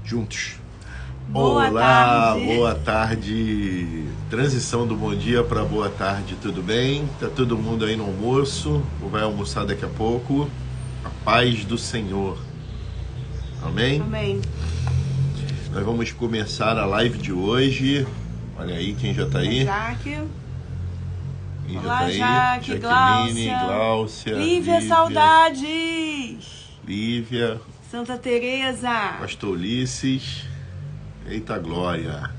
Juntos. Boa Olá, tarde. boa tarde. Transição do bom dia para boa tarde, tudo bem? Tá todo mundo aí no almoço, ou vai almoçar daqui a pouco? A paz do Senhor. Amém? Amém. Nós vamos começar a live de hoje. Olha aí quem já tá aí. Jaque. Quem Olá, já tá aí? Jaque, Jaqueline, Gláucia. Gláucia, Lívia, saudades. Lívia, Santa Teresa. Pastor Ulisses. Eita glória.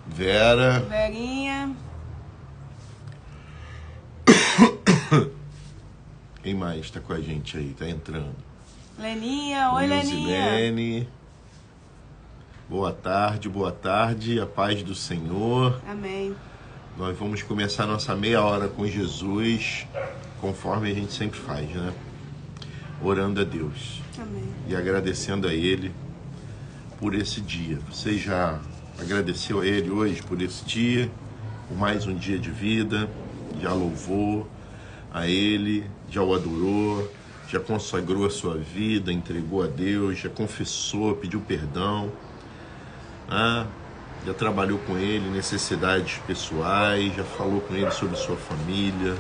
Vera. Verinha. Quem mais tá com a gente aí? Tá entrando. Leninha. Oi, Leninha. Lene. Boa tarde. A paz do Senhor. Amém. Nós vamos começar nossa meia hora com Jesus, conforme a gente sempre faz, né? Orando a Deus. Amém. E agradecendo a Ele por esse dia. Você já agradeceu a Ele hoje por esse dia, por mais um dia de vida, já louvou a Ele, já o adorou, já consagrou a sua vida, entregou a Deus, já confessou, pediu perdão, já trabalhou com Ele, necessidades pessoais, já falou com Ele sobre sua família,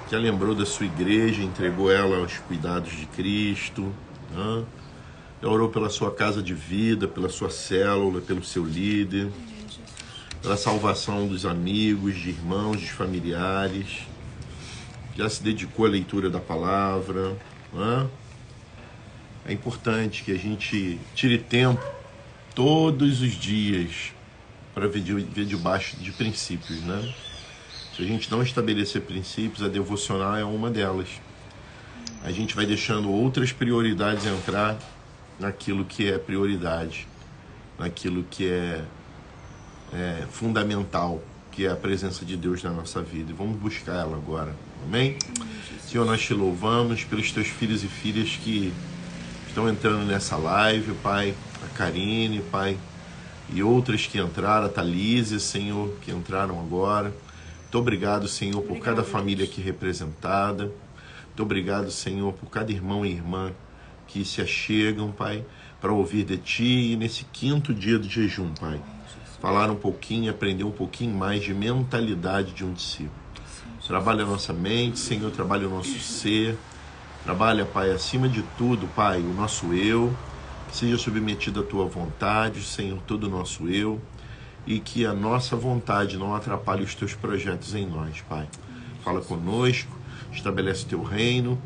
já lembrou da sua igreja, entregou ela aos cuidados de Cristo, já orou pela sua casa de vida, pela sua célula, pelo seu líder, pela salvação dos amigos, de irmãos, de familiares, já se dedicou à leitura da palavra. É importante que a gente tire tempo todos os dias para ver debaixo de princípios, né? Se a gente não estabelecer princípios, a devocional é uma delas. A gente vai deixando outras prioridades entrar naquilo que é prioridade, naquilo que é fundamental, que é a presença de Deus na nossa vida. E vamos buscar ela agora. Amém? Senhor, nós te louvamos pelos teus filhos e filhas que estão entrando nessa live, Pai. A Karine, Pai, e outras que entraram, a Thalísia, Senhor, que entraram agora. Muito obrigado, Senhor, por cada família aqui representada. Muito obrigado, Senhor, por cada irmão e irmã que se achegam, Pai, para ouvir de Ti. E nesse 5º dia de jejum, Pai, falar um pouquinho, aprender um pouquinho mais de mentalidade de um discípulo. Trabalha a nossa mente, Senhor, trabalha o nosso ser. Trabalha, Pai, acima de tudo, Pai, o nosso eu. Que seja submetido à Tua vontade, Senhor, todo o nosso eu. E que a nossa vontade não atrapalhe os Teus projetos em nós, Pai. Fala conosco, estabelece o Teu reino.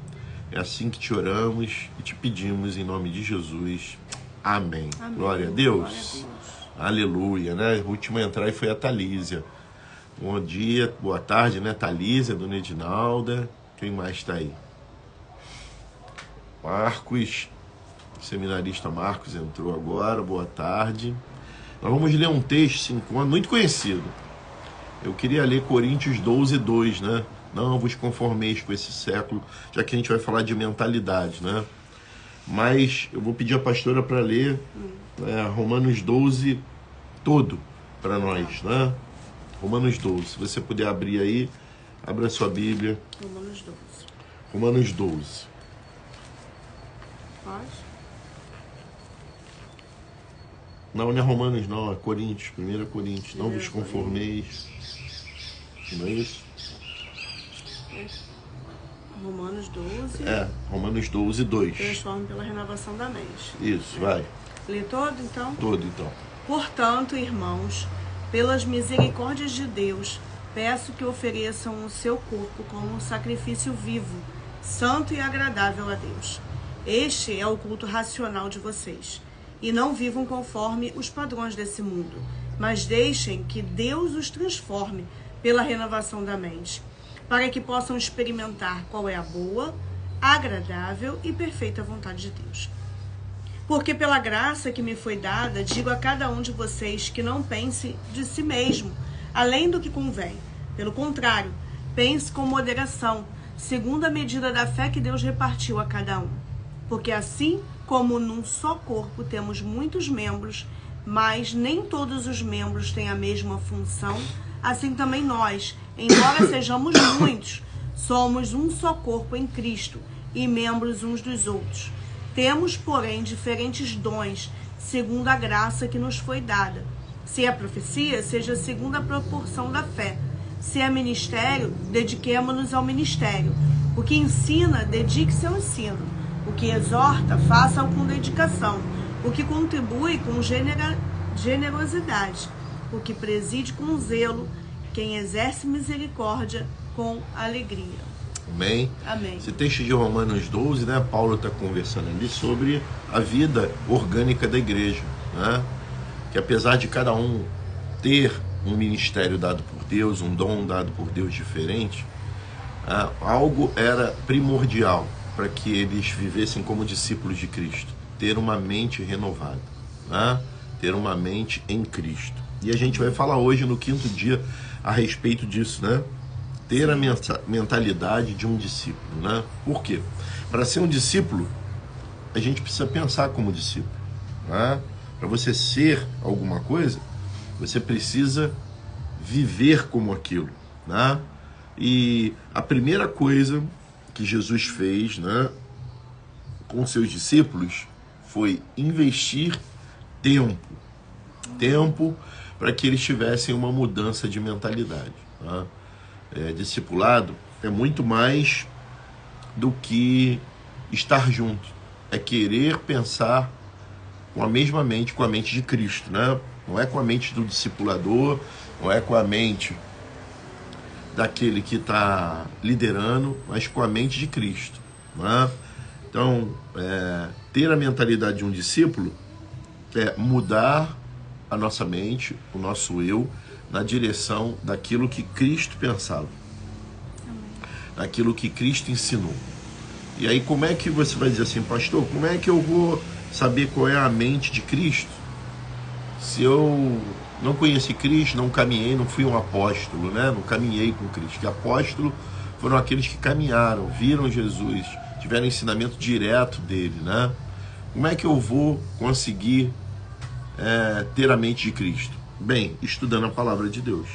É assim que te oramos e te pedimos em nome de Jesus. Amém. Amém. Glória a Deus. Glória a Deus. Aleluia, né? A última a entrar foi a Thalísia. Bom dia, boa tarde, né? Thalísia, Dona Edinalda. Quem mais está aí? Marcos, seminarista Marcos entrou agora, boa tarde. Nós vamos ler um texto, 5 anos, muito conhecido. Eu queria ler Coríntios 12, 2, né? Não vos conformeis com esse século, já que a gente vai falar de mentalidade, né? Mas eu vou pedir a pastora para ler Romanos 12 todo para nós, né? Romanos 12, se você puder abrir aí, abra a sua Bíblia. Romanos 12. Romanos 12. Pode? Não é Romanos não, é Coríntios, 1 Coríntios. Não vos conformeis. Não é isso? Romanos 12. Romanos 12, 2. Transforme pela renovação da mente. Isso, vai. Lê todo, então? Todo, então. Portanto, irmãos, pelas misericórdias de Deus, peço que ofereçam o seu corpo como um sacrifício vivo, santo e agradável a Deus. Este é o culto racional de vocês. E não vivam conforme os padrões desse mundo, mas deixem que Deus os transforme pela renovação da mente, para que possam experimentar qual é a boa, agradável e perfeita vontade de Deus. Porque pela graça que me foi dada, digo a cada um de vocês que não pense de si mesmo, além do que convém. Pelo contrário, pense com moderação, segundo a medida da fé que Deus repartiu a cada um. Porque assim como num só corpo temos muitos membros, mas nem todos os membros têm a mesma função, assim também nós, embora sejamos muitos, somos um só corpo em Cristo e membros uns dos outros. Temos, porém, diferentes dons, segundo a graça que nos foi dada. Se é profecia, seja segundo a proporção da fé. Se é ministério, dediquemo-nos ao ministério. O que ensina, dedique-se ao ensino. O que exorta, faça-o com dedicação. O que contribui, com generosidade. O que preside, com zelo. Quem exerce misericórdia, com alegria. Amém? Amém. Esse texto de Romanos 12, né? Paulo está conversando ali sobre a vida orgânica da igreja, né? Que apesar de cada um ter um ministério dado por Deus, um dom dado por Deus diferente, algo era primordial para que eles vivessem como discípulos de Cristo: ter uma mente renovada, né? Ter uma mente em Cristo. E a gente vai falar hoje, no 5º dia, a respeito disso, né? Ter a mentalidade de um discípulo, né? Por quê? Para ser um discípulo, a gente precisa pensar como discípulo, né? Para você ser alguma coisa, você precisa viver como aquilo, né? E a primeira coisa que Jesus fez, né, com seus discípulos foi investir tempo para que eles tivessem uma mudança de mentalidade, né? Discipulado é muito mais do que estar junto, é querer pensar com a mesma mente, com a mente de Cristo, né? Não é com a mente do discipulador, não é com a mente daquele que está liderando, mas com a mente de Cristo, né? Então, ter a mentalidade de um discípulo é mudar a nossa mente, o nosso eu, na direção daquilo que Cristo pensava, daquilo que Cristo ensinou. E aí, como é que você vai dizer assim: pastor, como é que eu vou saber qual é a mente de Cristo se eu não conheci Cristo, não caminhei, não fui um apóstolo, né? Não caminhei com Cristo? Que apóstolo foram aqueles que caminharam, viram Jesus, tiveram ensinamento direto dele, né? Como é que eu vou conseguir ter a mente de Cristo? Bem, estudando a palavra de Deus.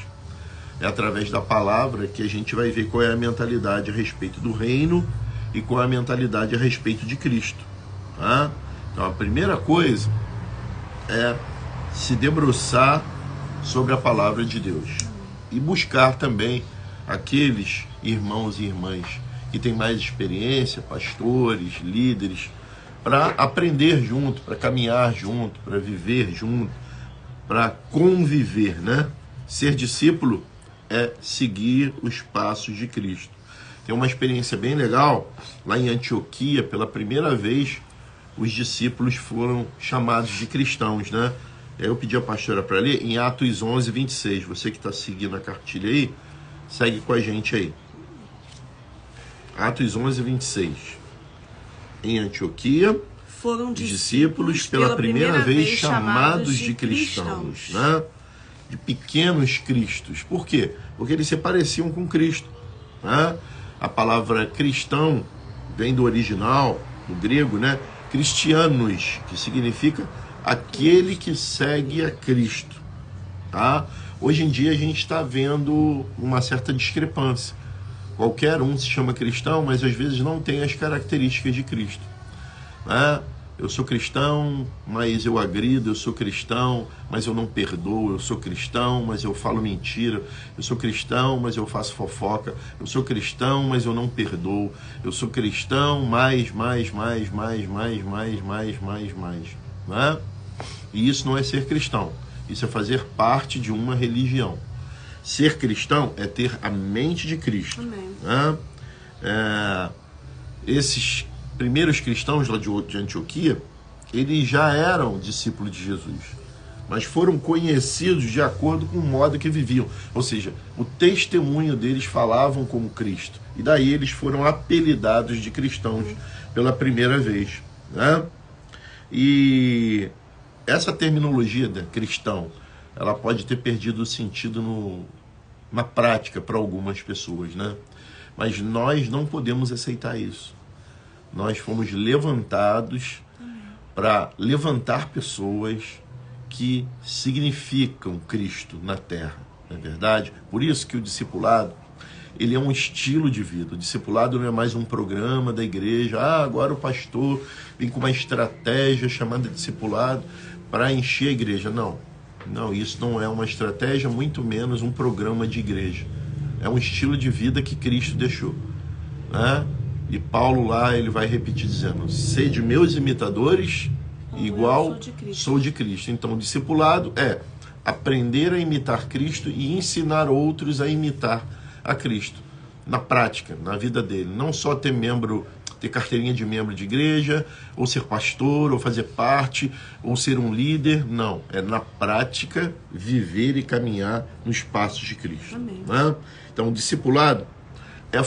É através da palavra que a gente vai ver qual é a mentalidade a respeito do reino e qual é a mentalidade a respeito de Cristo, tá? Então a primeira coisa é se debruçar sobre a palavra de Deus e buscar também aqueles irmãos e irmãs que têm mais experiência, pastores, líderes, para aprender junto, para caminhar junto, para viver junto, para conviver, né? Ser discípulo é seguir os passos de Cristo. Tem uma experiência bem legal, lá em Antioquia, pela primeira vez, os discípulos foram chamados de cristãos, né? Eu pedi a pastora para ler em Atos 11, 26. Você que está seguindo a cartilha aí, segue com a gente aí. Atos 11, 26. Em Antioquia, foram os discípulos pela primeira vez chamados de cristãos, né? De pequenos cristos. Por quê? Porque eles se pareciam com Cristo, né? A palavra cristão vem do original, do grego, né? Cristianos, que significa aquele que segue a Cristo, tá? Hoje em dia a gente está vendo uma certa discrepância. Qualquer um se chama cristão, mas às vezes não tem as características de Cristo, né? Eu sou cristão, mas eu agrido. Eu sou cristão, mas eu não perdoo. Eu sou cristão, mas eu falo mentira. Eu sou cristão, mas eu faço fofoca. Eu sou cristão, mas eu não perdoo. Eu sou cristão, mais, né? E isso não é ser cristão. Isso é fazer parte de uma religião. Ser cristão é ter a mente de Cristo. Amém. Né? Esses primeiros cristãos lá de Antioquia, eles já eram discípulos de Jesus, mas foram conhecidos de acordo com o modo que viviam. Ou seja, o testemunho deles falavam como Cristo. E daí eles foram apelidados de cristãos pela primeira vez, né? E essa terminologia de cristão, ela pode ter perdido o sentido na prática para algumas pessoas, né? Mas nós não podemos aceitar isso. Nós fomos levantados para levantar pessoas que significam Cristo na terra, não é verdade? Por isso que o discipulado, ele é um estilo de vida. O discipulado não é mais um programa da igreja. Agora o pastor vem com uma estratégia chamada discipulado para encher a igreja. Não, isso não é uma estratégia, muito menos um programa de igreja. É um estilo de vida que Cristo deixou, né? E Paulo lá, ele vai repetir dizendo: sede meus imitadores, igual sou de Cristo. Então, o discipulado é aprender a imitar Cristo e ensinar outros a imitar a Cristo, na prática, na vida dele. Não só ter carteirinha de membro de igreja, ou ser pastor, ou fazer parte, ou ser um líder. Não, é na prática viver e caminhar nos passos de Cristo. Né? Então, o discipulado é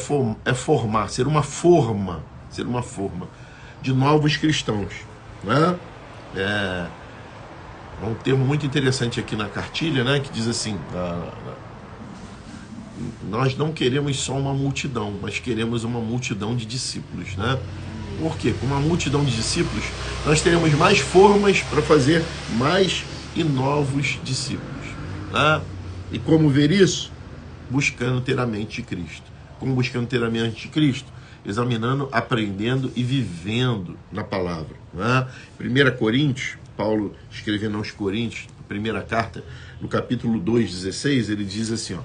formar, ser uma forma de novos cristãos. Né? Um termo muito interessante aqui na cartilha, né, que diz assim: nós não queremos só uma multidão, mas queremos uma multidão de discípulos, né? Por quê? Com uma multidão de discípulos, nós teremos mais formas para fazer mais e novos discípulos, né? E como ver isso? Buscando ter a mente de Cristo. Como buscando ter a mente de Cristo? Examinando, aprendendo e vivendo na palavra, né? 1 Coríntios, Paulo escrevendo aos Coríntios, a primeira carta, no capítulo 2:16, ele diz assim, ó.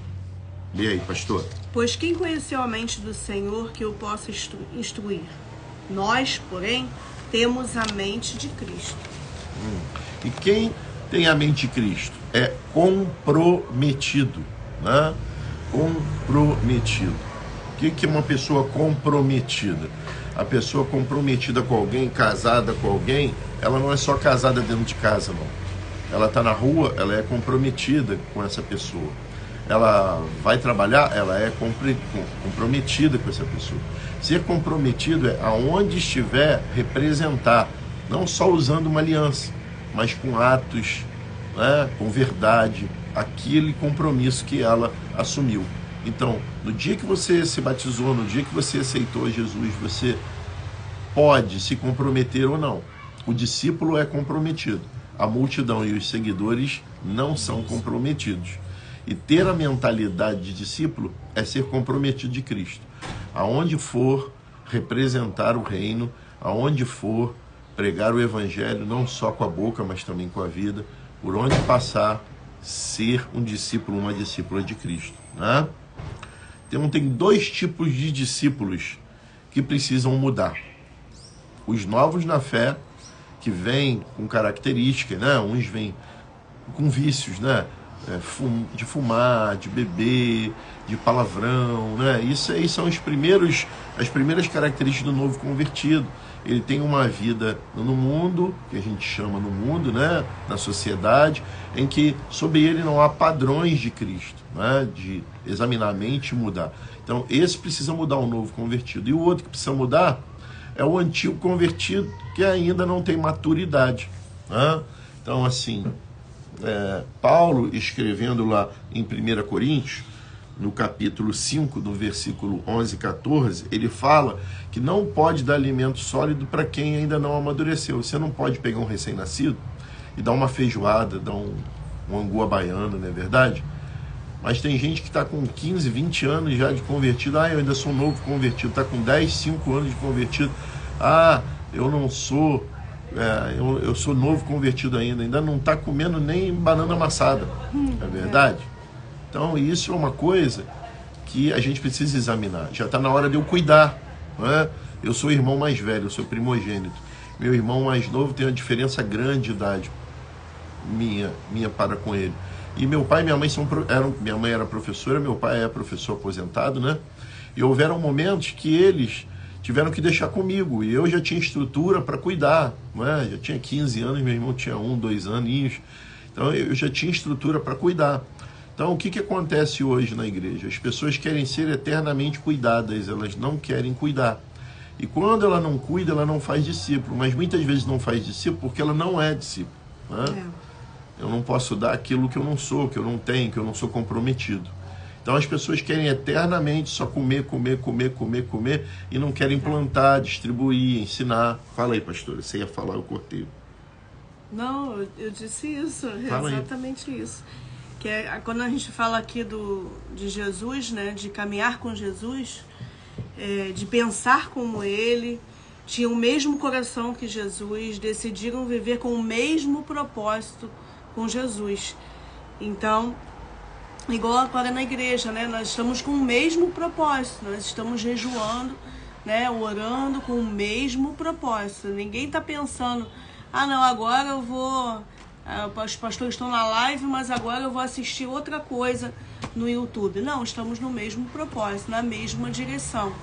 Lê aí, pastor. Pois quem conheceu a mente do Senhor que o possa instruir? Nós, porém, temos a mente de Cristo. E quem tem a mente de Cristo é comprometido, né? Comprometido. O que é uma pessoa comprometida? A pessoa comprometida com alguém, casada com alguém, ela não é só casada dentro de casa, não. Ela está na rua, ela é comprometida com essa pessoa. Ela vai trabalhar, ela é comprometida com essa pessoa. Ser comprometido é aonde estiver representar, não só usando uma aliança, mas com atos, né, com verdade, aquele compromisso que ela assumiu. Então, no dia que você se batizou, no dia que você aceitou Jesus, você pode se comprometer ou não. O discípulo é comprometido. A multidão e os seguidores não são comprometidos. E ter a mentalidade de discípulo é ser comprometido de Cristo. Aonde for representar o reino, aonde for pregar o evangelho, não só com a boca, mas também com a vida, por onde passar, ser um discípulo, uma discípula de Cristo, né? Então tem dois tipos de discípulos que precisam mudar. Os novos na fé, que vêm com características, né? Uns vêm com vícios, né? De fumar, de beber, de palavrão, né? Isso aí são as primeiras características do novo convertido. Ele tem uma vida no mundo, que a gente chama no mundo, né? Na sociedade, em que sobre ele não há padrões de Cristo, né? De examinar a mente e mudar. Então, esse precisa mudar, o novo convertido. E o outro que precisa mudar é o antigo convertido, que ainda não tem maturidade, né? Então, assim, Paulo, escrevendo lá em 1 Coríntios, no capítulo 5, no versículo 11 e 14, ele fala que não pode dar alimento sólido para quem ainda não amadureceu. Você não pode pegar um recém-nascido e dar uma feijoada, dar um angu à baiana, não é verdade? Mas tem gente que está com 15, 20 anos já de convertido. Eu ainda sou novo convertido. Está com 10, 5 anos de convertido. Eu não sou... eu sou novo convertido ainda não está comendo nem banana amassada, é verdade? Então isso é uma coisa que a gente precisa examinar. Já está na hora de eu cuidar, não é? Eu sou o irmão mais velho, eu sou primogênito. Meu irmão mais novo tem uma diferença grande de idade minha para com ele. E meu pai e minha mãe minha mãe era professora, meu pai é professor aposentado, né? E houveram momentos que eles tiveram que deixar comigo, e eu já tinha estrutura para cuidar, não é? Já tinha 15 anos, meu irmão tinha 1, 2 aninhos, então eu já tinha estrutura para cuidar. Então o que acontece hoje na igreja? As pessoas querem ser eternamente cuidadas, elas não querem cuidar. E quando ela não cuida, ela não faz discípulo, mas muitas vezes não faz discípulo porque ela não é discípulo, né? Eu não posso dar aquilo que eu não sou, que eu não tenho, que eu não sou comprometido. Então as pessoas querem eternamente só comer e não querem plantar, distribuir, ensinar. Fala aí, pastora, você ia falar, eu cortei. Não, eu disse isso, Fala exatamente aí. isso. que quando a gente fala aqui de Jesus, né, de caminhar com Jesus, de pensar como Ele, tinham o mesmo coração que Jesus, decidiram viver com o mesmo propósito com Jesus. Então, igual agora na igreja, né, nós estamos com o mesmo propósito, nós estamos jejuando, né, orando com o mesmo propósito. Ninguém está pensando, não, agora eu vou... os pastores estão na live, mas agora eu vou assistir outra coisa no YouTube. Não, estamos no mesmo propósito, na mesma direção,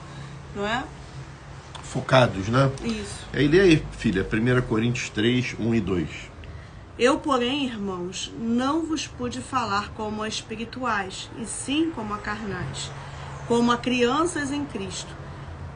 não é? Focados, né? Isso. Aí lê aí, filha, 1 Coríntios 3, 1 e 2. Eu, porém, irmãos, não vos pude falar como a espirituais, e sim como a carnais, como a crianças em Cristo.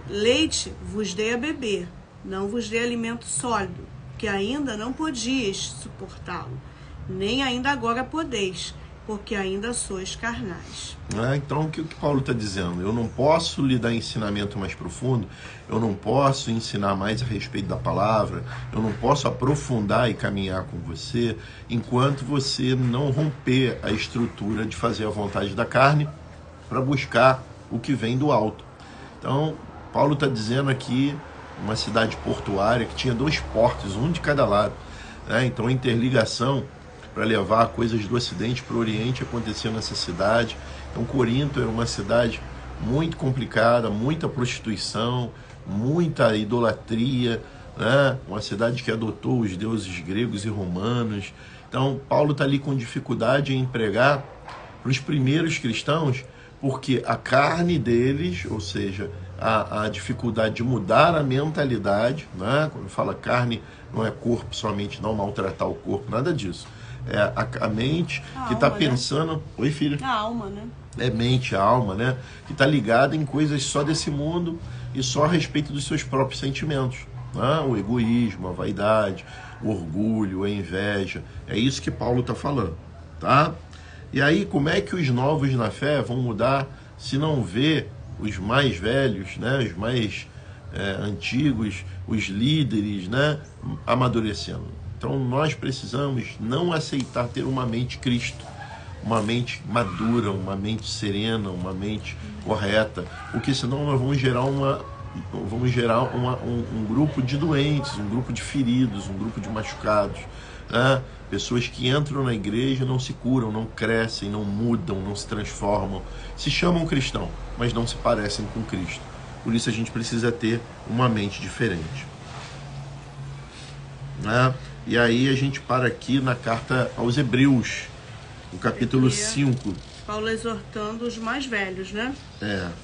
Leite vos dei a beber, não vos dei alimento sólido, que ainda não podíeis suportá-lo, nem ainda agora podeis, porque ainda sois carnais. Então, o que Paulo está dizendo? Eu não posso lhe dar ensinamento mais profundo, eu não posso ensinar mais a respeito da palavra, eu não posso aprofundar e caminhar com você, enquanto você não romper a estrutura de fazer a vontade da carne para buscar o que vem do alto. Então, Paulo está dizendo aqui, uma cidade portuária que tinha 2 portos, um de cada lado, né? Então a interligação para levar coisas do Ocidente para o Oriente acontecia nessa cidade. Então Corinto era uma cidade muito complicada, muita prostituição, muita idolatria, né? Uma cidade que adotou os deuses gregos e romanos. Então Paulo está ali com dificuldade em pregar para os primeiros cristãos, porque a carne deles, ou seja, a dificuldade de mudar a mentalidade, né? Quando fala carne, não é corpo somente, não maltratar o corpo, nada disso. É a mente que está pensando... Né? Oi, filho? A alma, né? É mente, a alma, né? Que está ligada em coisas só desse mundo e só a respeito dos seus próprios sentimentos. Né? O egoísmo, a vaidade, o orgulho, a inveja. É isso que Paulo está falando, tá? E aí, como é que os novos na fé vão mudar se não vê os mais velhos, né, os mais antigos, os líderes, né, amadurecendo? Então nós precisamos não aceitar ter uma mente Cristo, uma mente madura, uma mente serena, uma mente correta, porque senão nós vamos gerar um grupo de doentes, um grupo de feridos, um grupo de machucados, né? Pessoas que entram na igreja, não se curam, não crescem, não mudam, não se transformam, se chamam cristão, mas não se parecem com Cristo. Por isso a gente precisa ter uma mente diferente, né? E aí a gente para aqui na carta aos Hebreus, no capítulo 5. Paulo exortando os mais velhos, né?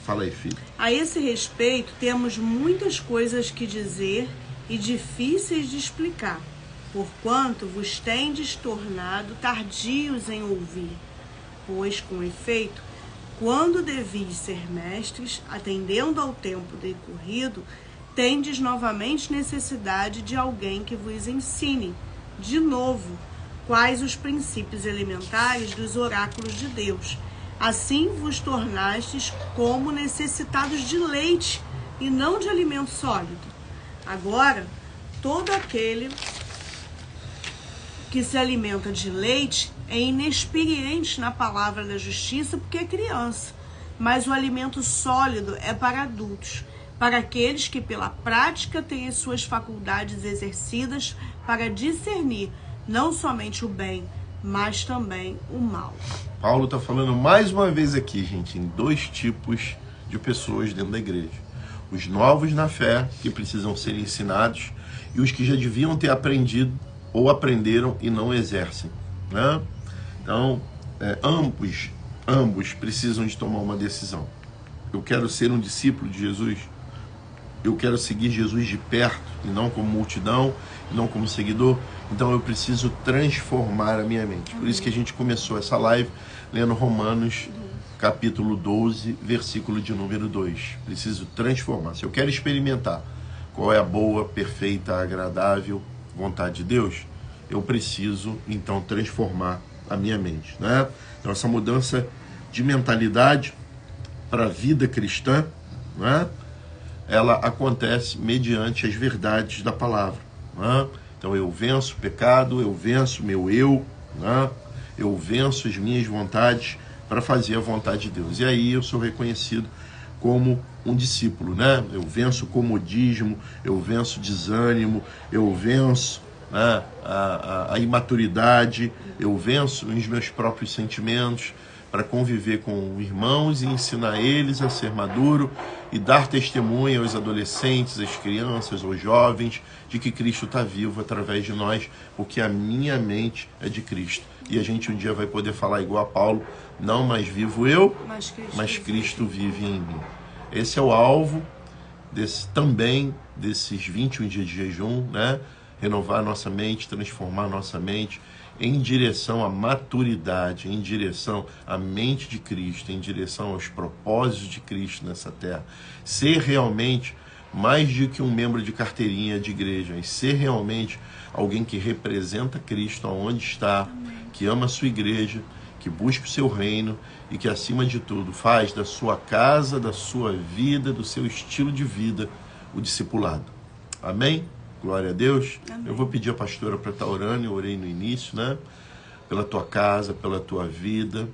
Fala aí, filho. A esse respeito, temos muitas coisas que dizer e difíceis de explicar, porquanto vos tendes tornado tardios em ouvir. Pois, com efeito, quando devis ser mestres, atendendo ao tempo decorrido, tendes novamente necessidade de alguém que vos ensine, de novo, quais os princípios elementares dos oráculos de Deus. Assim vos tornastes como necessitados de leite e não de alimento sólido. Agora, todo aquele que se alimenta de leite é inexperiente na palavra da justiça porque é criança, mas o alimento sólido é para adultos, para aqueles que pela prática têm as suas faculdades exercidas para discernir não somente o bem, mas também o mal. Paulo está falando mais uma vez aqui, gente, em 2 tipos de pessoas dentro da igreja. Os novos na fé, que precisam ser ensinados, e os que já deviam ter aprendido ou aprenderam e não exercem, né? Então, ambos precisam de tomar uma decisão. Eu quero ser um discípulo de Jesus, eu quero seguir Jesus de perto, e não como multidão, e não como seguidor. Então eu preciso transformar a minha mente. Por isso que a gente começou essa live lendo Romanos, capítulo 12, versículo de número 2. Preciso transformar. Se eu quero experimentar qual é a boa, perfeita, agradável vontade de Deus, eu preciso, então, transformar a minha mente, né? Então, essa mudança de mentalidade para a vida cristã, né? Ela acontece mediante as verdades da palavra, né? Então, eu venço o pecado, eu venço meu eu, né? eu venço as minhas vontades para fazer a vontade de Deus. E aí eu sou reconhecido como um discípulo, né? Eu venço o comodismo, eu venço o desânimo, eu venço, né, a imaturidade, eu venço os meus próprios sentimentos para conviver com irmãos e ensinar eles a ser maduro e dar testemunho aos adolescentes, às crianças, aos jovens, de que Cristo está vivo através de nós, porque a minha mente é de Cristo. E a gente um dia vai poder falar igual a Paulo, não mais vivo eu, mas Cristo vive em mim. Esse é o alvo também desses 21 dias de jejum, né? Renovar a nossa mente, transformar a nossa mente em direção à maturidade, em direção à mente de Cristo, em direção aos propósitos de Cristo nessa terra. Ser realmente mais do que um membro de carteirinha de igreja, e ser realmente alguém que representa Cristo aonde está, que ama a sua igreja, que busca o seu reino e que, acima de tudo, faz da sua casa, da sua vida, do seu estilo de vida, o discipulado. Amém? Glória a Deus. Amém. Eu vou pedir a pastora para estar orando, eu orei no início, né? Pela tua casa, pela tua vida,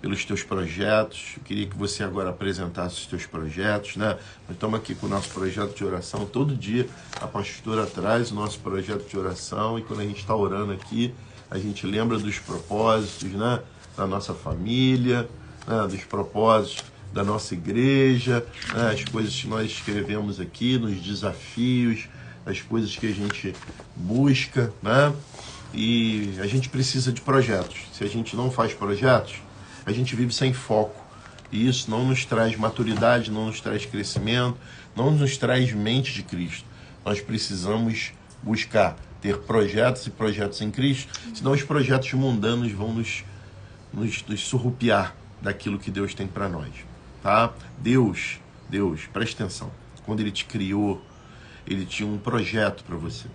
pelos teus projetos. Eu queria que você agora apresentasse os teus projetos, né? Nós estamos aqui com o nosso projeto de oração. Todo dia a pastora traz o nosso projeto de oração e quando a gente está orando aqui, a gente lembra dos propósitos, né? Da nossa família, né? Dos propósitos da nossa igreja, né? As coisas que nós escrevemos aqui, nos desafios, as coisas que a gente busca, né? E a gente precisa de projetos. Se a gente não faz projetos, a gente vive sem foco. E isso não nos traz maturidade, não nos traz crescimento, não nos traz mente de Cristo. Nós precisamos buscar ter projetos e projetos em Cristo, senão os projetos mundanos vão nos surrupiar daquilo que Deus tem para nós, tá? Deus, presta atenção, quando Ele te criou, Ele tinha um projeto para você.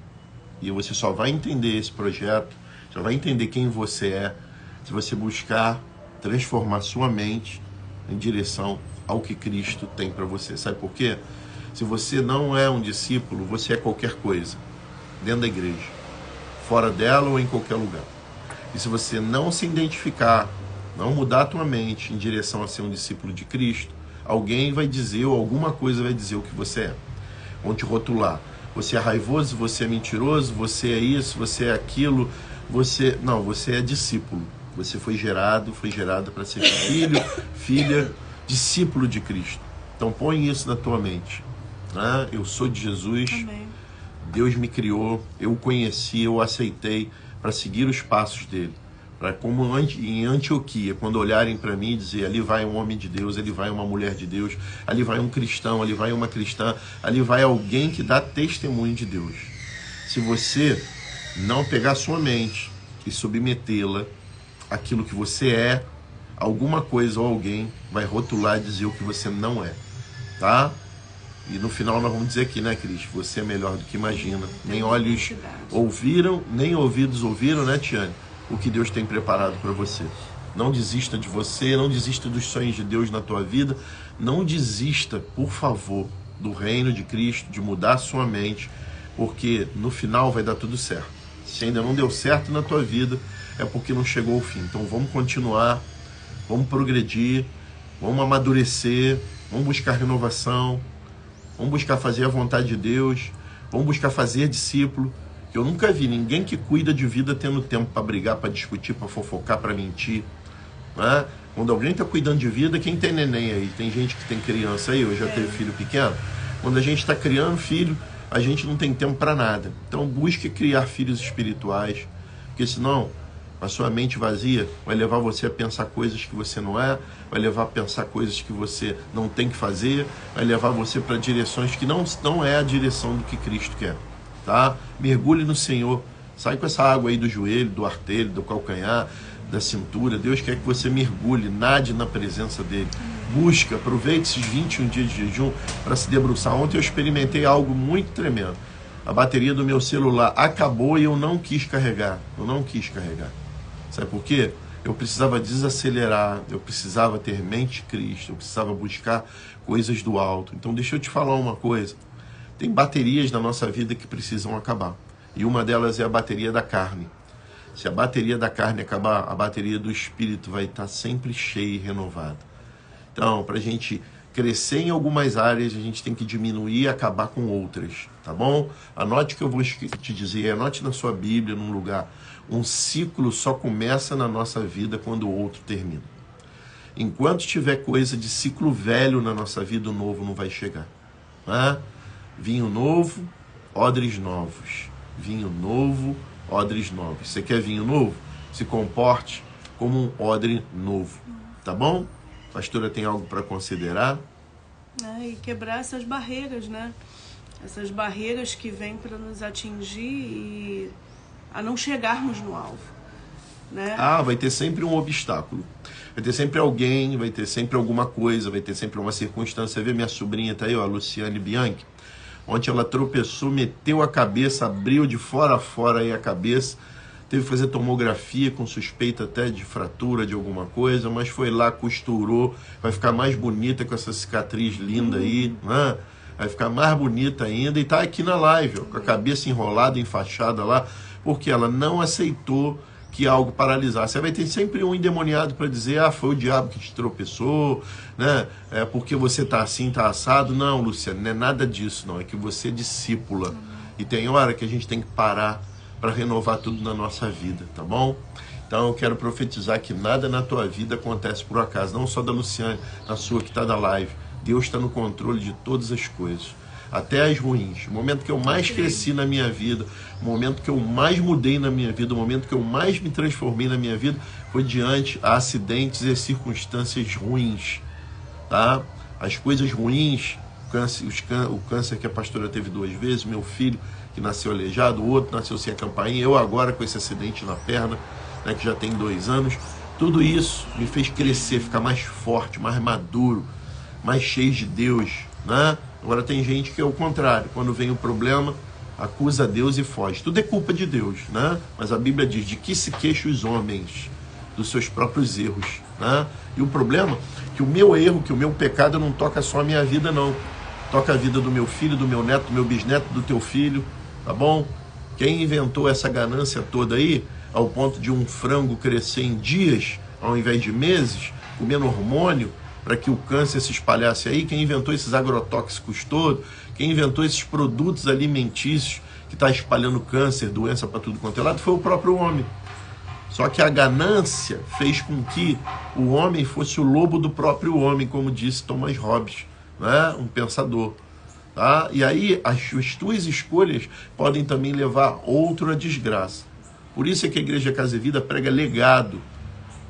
E você só vai entender esse projeto, só vai entender quem você é, se você buscar transformar sua mente em direção ao que Cristo tem para você. Sabe por quê? Se você não é um discípulo, você é qualquer coisa, dentro da igreja, fora dela ou em qualquer lugar. E se você não se identificar, não mudar a tua mente em direção a ser um discípulo de Cristo, alguém vai dizer, ou alguma coisa vai dizer o que você é. Vão te rotular. Você é raivoso, você é mentiroso, você é isso, você é aquilo. Não, você é discípulo. Você foi gerada para ser filho, filha, discípulo de Cristo. Então põe isso na tua mente. Né? Eu sou de Jesus. Amém. Deus me criou, eu o conheci, eu o aceitei para seguir os passos dele. Para como em Antioquia, quando olharem para mim e dizer, ali vai um homem de Deus, ali vai uma mulher de Deus, ali vai um cristão, ali vai uma cristã, ali vai alguém que dá testemunho de Deus. Se você não pegar sua mente e submetê-la àquilo que você é, alguma coisa ou alguém vai rotular e dizer o que você não é, tá? E no final nós vamos dizer aqui, né, Cris? Você é melhor do que imagina. Nem olhos ouviram, nem ouvidos ouviram, né, Tiane? O que Deus tem preparado para você. Não desista de você, não desista dos sonhos de Deus na tua vida. Não desista, por favor, do reino de Cristo, de mudar a sua mente, porque no final vai dar tudo certo. Se ainda não deu certo na tua vida, é porque não chegou ao fim. Então vamos continuar, vamos progredir, vamos amadurecer, vamos buscar renovação, vamos buscar fazer a vontade de Deus, vamos buscar fazer discípulo. Eu nunca vi ninguém que cuida de vida tendo tempo para brigar, para discutir, para fofocar, para mentir. Né? Quando alguém está cuidando de vida, quem tem neném aí? Tem gente que tem criança aí, eu já tenho filho pequeno. Quando a gente está criando filho, a gente não tem tempo para nada. Então busque criar filhos espirituais, porque senão a sua mente vazia vai levar você a pensar coisas que você não é, vai levar a pensar coisas que você não tem que fazer, vai levar você para direções que não é a direção do que Cristo quer. Tá? Mergulhe no Senhor, sai com essa água aí do joelho, do artelho, do calcanhar, da cintura. Deus quer que você mergulhe, nade na presença dele. Busca, aproveite esses 21 dias de jejum para se debruçar. Ontem eu experimentei algo muito tremendo. A bateria do meu celular acabou e eu não quis carregar. Sabe por quê? Eu precisava desacelerar, eu precisava ter mente de Cristo, eu precisava buscar coisas do alto. Então deixa eu te falar uma coisa. Tem baterias na nossa vida que precisam acabar. E uma delas é a bateria da carne. Se a bateria da carne acabar, a bateria do espírito vai estar sempre cheia e renovada. Então, para a gente crescer em algumas áreas, a gente tem que diminuir e acabar com outras, tá bom? Anote o que eu vou te dizer, anote na sua Bíblia, num lugar. Um ciclo só começa na nossa vida quando o outro termina. Enquanto tiver coisa de ciclo velho na nossa vida, o novo não vai chegar. Né? Vinho novo, odres novos. Vinho novo, odres novos. Você quer vinho novo? Se comporte como um odre novo. Tá bom? Pastora, tem algo para considerar? E quebrar essas barreiras, né? Essas barreiras que vêm para nos atingir e a não chegarmos no alvo, né? Vai ter sempre um obstáculo. Vai ter sempre alguém, vai ter sempre alguma coisa, vai ter sempre uma circunstância. Você vê minha sobrinha tá aí, ó, a Luciane Bianchi. Ontem ela tropeçou, meteu a cabeça, abriu de fora a fora aí a cabeça. Teve que fazer tomografia com suspeita até de fratura de alguma coisa, mas foi lá, costurou, vai ficar mais bonita com essa cicatriz linda aí, né? Vai ficar mais bonita ainda e tá aqui na live, ó, com a cabeça enrolada, enfaixada lá, porque ela não aceitou que algo paralisasse. Você vai ter sempre um endemoniado para dizer, foi o diabo que te tropeçou, né? É porque você tá assim, tá assado. Não, Luciano, não é nada disso, não. É que você é discípula. E tem hora que a gente tem que parar para renovar tudo na nossa vida, tá bom? Então eu quero profetizar que nada na tua vida acontece por acaso, não só da Luciane, na sua que está da live. Deus está no controle de todas as coisas, até as ruins. O momento que eu mais cresci na minha vida, o momento que eu mais mudei na minha vida, o momento que eu mais me transformei na minha vida, foi diante a acidentes e circunstâncias ruins, tá? As coisas ruins, o câncer que a pastora teve 2 vezes, meu filho que nasceu aleijado, o outro nasceu sem a campainha, eu agora com esse acidente na perna, né, que já tem 2 anos, tudo isso me fez crescer, ficar mais forte, mais maduro, mais cheio de Deus, né? Agora tem gente que é o contrário, quando vem o problema, acusa Deus e foge. Tudo é culpa de Deus, né? Mas a Bíblia diz, de que se queixam os homens? Dos seus próprios erros, né? E o problema é que o meu erro, que o meu pecado não toca só a minha vida, não. Toca a vida do meu filho, do meu neto, do meu bisneto, do teu filho, tá bom? Quem inventou essa ganância toda aí, ao ponto de um frango crescer em dias, ao invés de meses, comendo hormônio, para que o câncer se espalhasse aí, quem inventou esses agrotóxicos todos, quem inventou esses produtos alimentícios que está espalhando câncer, doença para tudo quanto é lado, foi o próprio homem. Só que a ganância fez com que o homem fosse o lobo do próprio homem, como disse Thomas Hobbes, né? Um pensador. Tá? E aí as tuas escolhas podem também levar outro à desgraça. Por isso é que a Igreja Casa e Vida prega legado,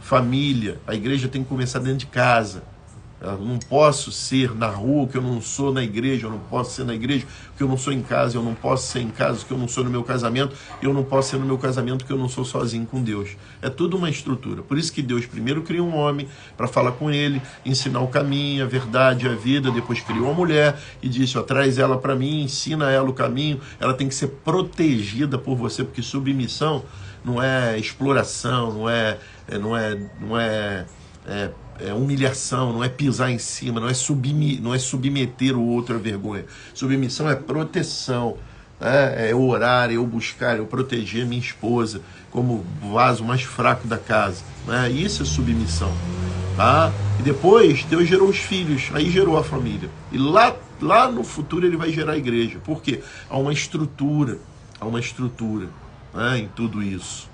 família. A igreja tem que começar dentro de casa. Eu não posso ser na rua o que eu não sou na igreja, eu não posso ser na igreja o que eu não sou em casa, eu não posso ser em casa o que eu não sou no meu casamento, eu não posso ser no meu casamento o que eu não sou sozinho com Deus. É tudo uma estrutura. Por isso que Deus primeiro criou um homem para falar com ele, ensinar o caminho, a verdade, a vida, depois criou a mulher e disse, traz ela para mim, ensina ela o caminho, ela tem que ser protegida por você, porque submissão não é exploração, não é humilhação, não é pisar em cima, não é submeter o outro à vergonha. Submissão é proteção, né? É orar, é eu buscar, é eu proteger minha esposa como o vaso mais fraco da casa, né? Isso é submissão, tá? E depois Deus gerou os filhos, aí gerou a família. E lá no futuro ele vai gerar a igreja. Por quê? Há uma estrutura, né, em tudo isso.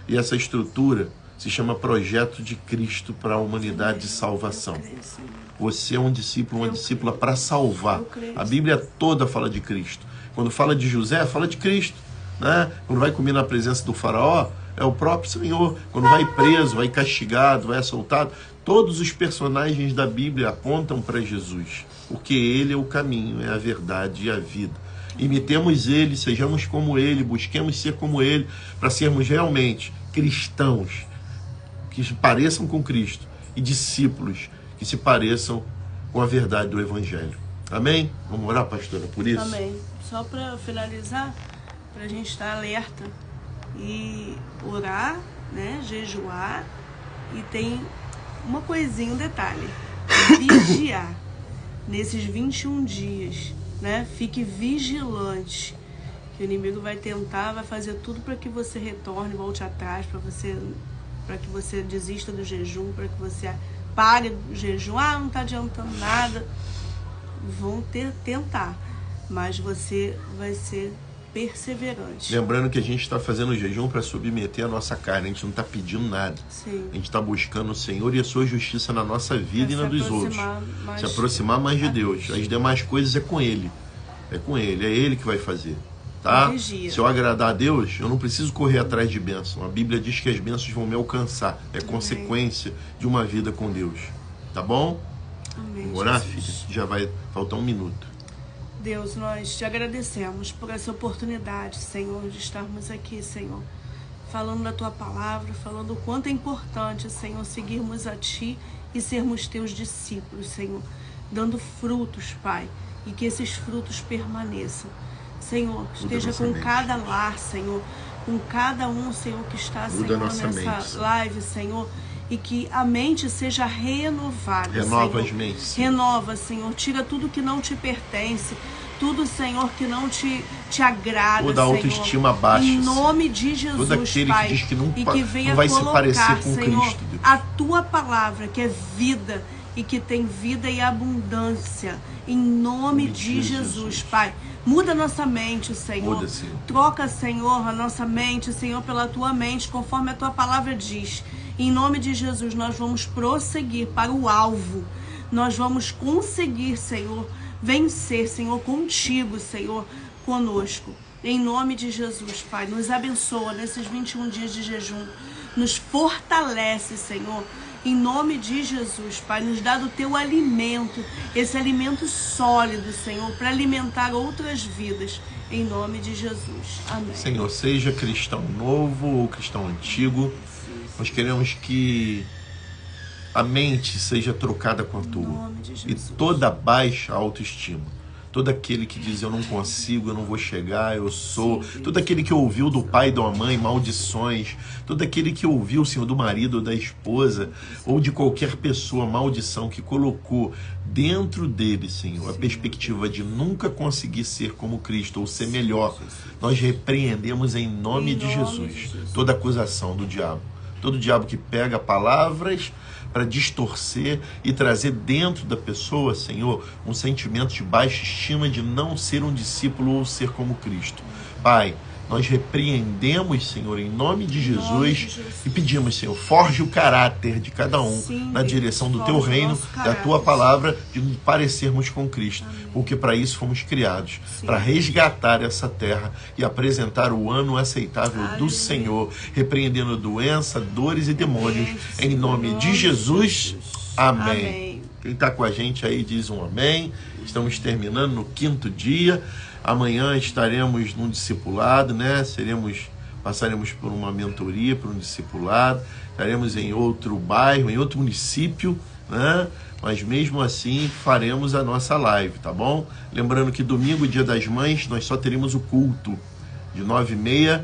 E essa estrutura se chama projeto de Cristo para a humanidade de salvação. Você é um discípulo, uma discípula para salvar. A Bíblia toda fala de Cristo. Quando fala de José, fala de Cristo, né? Quando vai comer na presença do faraó, é o próprio Senhor. Quando vai preso, vai castigado, vai assaltado, todos os personagens da Bíblia apontam para Jesus, porque Ele é o caminho, é a verdade e a vida. Imitemos Ele, sejamos como Ele, busquemos ser como Ele, para sermos realmente cristãos que se pareçam com Cristo e discípulos que se pareçam com a verdade do Evangelho. Amém? Vamos orar, pastora, por isso? Amém. Só para finalizar, para a gente estar alerta e orar, né, jejuar, e tem uma coisinha, um detalhe, vigiar nesses 21 dias, né? Fique vigilante, O inimigo vai tentar, vai fazer tudo para que você retorne, volte atrás, para que você desista do jejum, para que você pare do jejum. Não está adiantando nada. Vão tentar, mas você vai ser perseverante. Lembrando que a gente está fazendo o jejum para submeter a nossa carne, a gente não está pedindo nada. Sim. A gente está buscando o Senhor e a sua justiça na nossa vida e na dos outros. Se aproximar mais de Deus. As demais coisas é com Ele. É com Ele, é Ele que vai fazer. Tá? Se eu agradar a Deus, eu não preciso correr atrás de bênção. A Bíblia diz que as bênçãos vão me alcançar. É consequência de uma vida com Deus. Tá bom? Amém. Vamos orar, filha? Já vai faltar 1 minuto. Deus, nós te agradecemos por essa oportunidade, Senhor, de estarmos aqui, Senhor, falando da Tua palavra, falando o quanto é importante, Senhor, seguirmos a Ti e sermos Teus discípulos, Senhor, dando frutos, Pai, e que esses frutos permaneçam. Senhor, esteja com cada lar, Senhor, com cada um, Senhor, que está, Senhor, nessa live, Senhor, e que a mente seja renovada. Renova Senhor. as mentes. Renova, Senhor. Tira tudo que não te pertence. Tudo, Senhor, que não te agrada, toda Senhor. Autoestima baixa. Em nome de Jesus, todo aquele Pai. Que diz que não, e que venha não vai colocar, se parecer com Senhor, Cristo, Deus. a Tua palavra, que é vida e que tem vida e abundância. Em nome de Jesus, Pai. Muda a nossa mente, Senhor. Muda, Senhor. Troca, Senhor, a nossa mente, Senhor, pela Tua mente, conforme a Tua palavra diz. Em nome de Jesus, nós vamos prosseguir para o alvo. Nós vamos conseguir, Senhor, vencer, Senhor, contigo, Senhor, conosco. Em nome de Jesus, Pai, nos abençoa nesses 21 dias de jejum. Nos fortalece, Senhor. Em nome de Jesus, Pai, nos dá do Teu alimento, esse alimento sólido, Senhor, para alimentar outras vidas. Em nome de Jesus. Amém. Senhor, seja cristão novo ou cristão antigo, nós queremos que a mente seja trocada com a Tua. E toda baixa autoestima, todo aquele que diz eu não consigo, eu não vou chegar, eu sou, todo aquele que ouviu do pai e da mãe maldições, todo aquele que ouviu, Senhor, do marido ou da esposa, ou de qualquer pessoa, maldição que colocou dentro dele, Senhor, a perspectiva de nunca conseguir ser como Cristo ou ser melhor, nós repreendemos em nome de Jesus toda acusação do diabo. Todo diabo que pega palavras para distorcer e trazer dentro da pessoa, Senhor, um sentimento de baixa estima de não ser um discípulo ou ser como Cristo. Pai, nós repreendemos, Senhor, em nome de Jesus e pedimos, Senhor, forge o caráter de cada um na direção do Teu reino, da Tua palavra, de nos parecermos com Cristo, porque para isso fomos criados, para resgatar essa terra e apresentar o ano aceitável do Senhor, repreendendo doença, dores e demônios, em nome de Jesus. Amém. Quem está com a gente aí diz um amém. Estamos terminando no 5º dia. Amanhã estaremos num discipulado, né? Passaremos por uma mentoria, por um discipulado. Estaremos em outro bairro, em outro município, né? Mas mesmo assim faremos a nossa live, tá bom? Lembrando que domingo, Dia das Mães, nós só teremos o culto de 9h30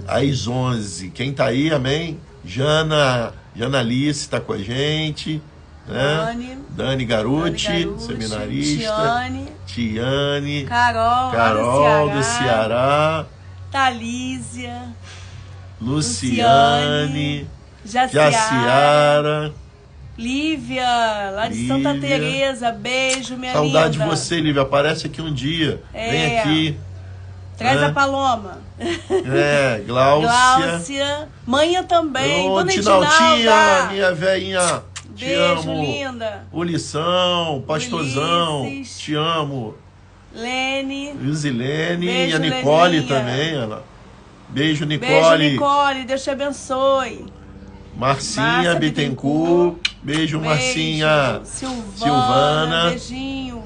às 11h. Quem tá aí, amém? Jana Alice está com a gente. Né? Dani Garuti, seminarista. Tiane. Carol do Ceará. Talísia. Luciane. Jaciara. Lívia, lá de Santa Teresa. Beijo, minha Saudade linda. de você, Lívia. Aparece aqui um dia. Vem aqui. Traz a Paloma. Glaucia. Manhã também. Ô, Tinaltinha, minha velhinha. Te Beijo, amo. linda. Ulição, Pastorzão. Te amo. Lene. Zilene Beijo, e a Nicole Leninha. também. Ela. Beijo, Nicole. Beijo, Nicole. Deus te abençoe. Marcinha Bittencourt. Beijo, Marcinha. Silvana. Beijinho.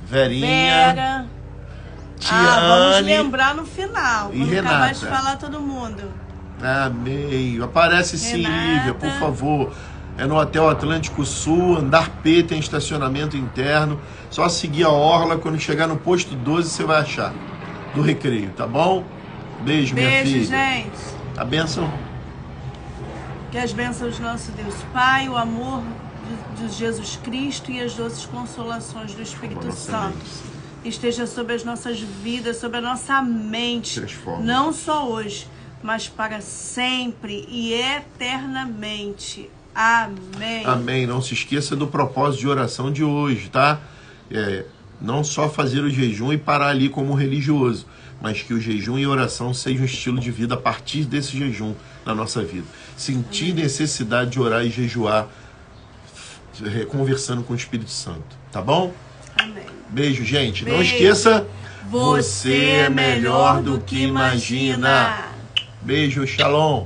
Verinha. Vera. Tiane. Vamos lembrar no final. E Vamos Renata. acabar de falar todo mundo. Amém. Aparece sim, Renata. Lívia, por favor. É no Hotel Atlântico Sul, andar P, tem estacionamento interno. Só seguir a orla, quando chegar no posto 12 você vai achar. Do Recreio, tá bom? Beijo, minha filha. Beijo, gente. A bênção. Que as bênçãos do nosso Deus Pai, o amor de Jesus Cristo e as doces consolações do Espírito Santo esteja sobre as nossas vidas, sobre a nossa mente. Transforma. Não só hoje, mas para sempre e eternamente. Amém. Amém. Não se esqueça do propósito de oração de hoje, tá? Não só fazer o jejum e parar ali como religioso, mas que o jejum e a oração sejam um estilo de vida a partir desse jejum na nossa vida. Sentir necessidade de orar e jejuar, conversando com o Espírito Santo, tá bom? Amém. Beijo, gente. Beijo. Não esqueça, Você é melhor do que imagina. Beijo, shalom.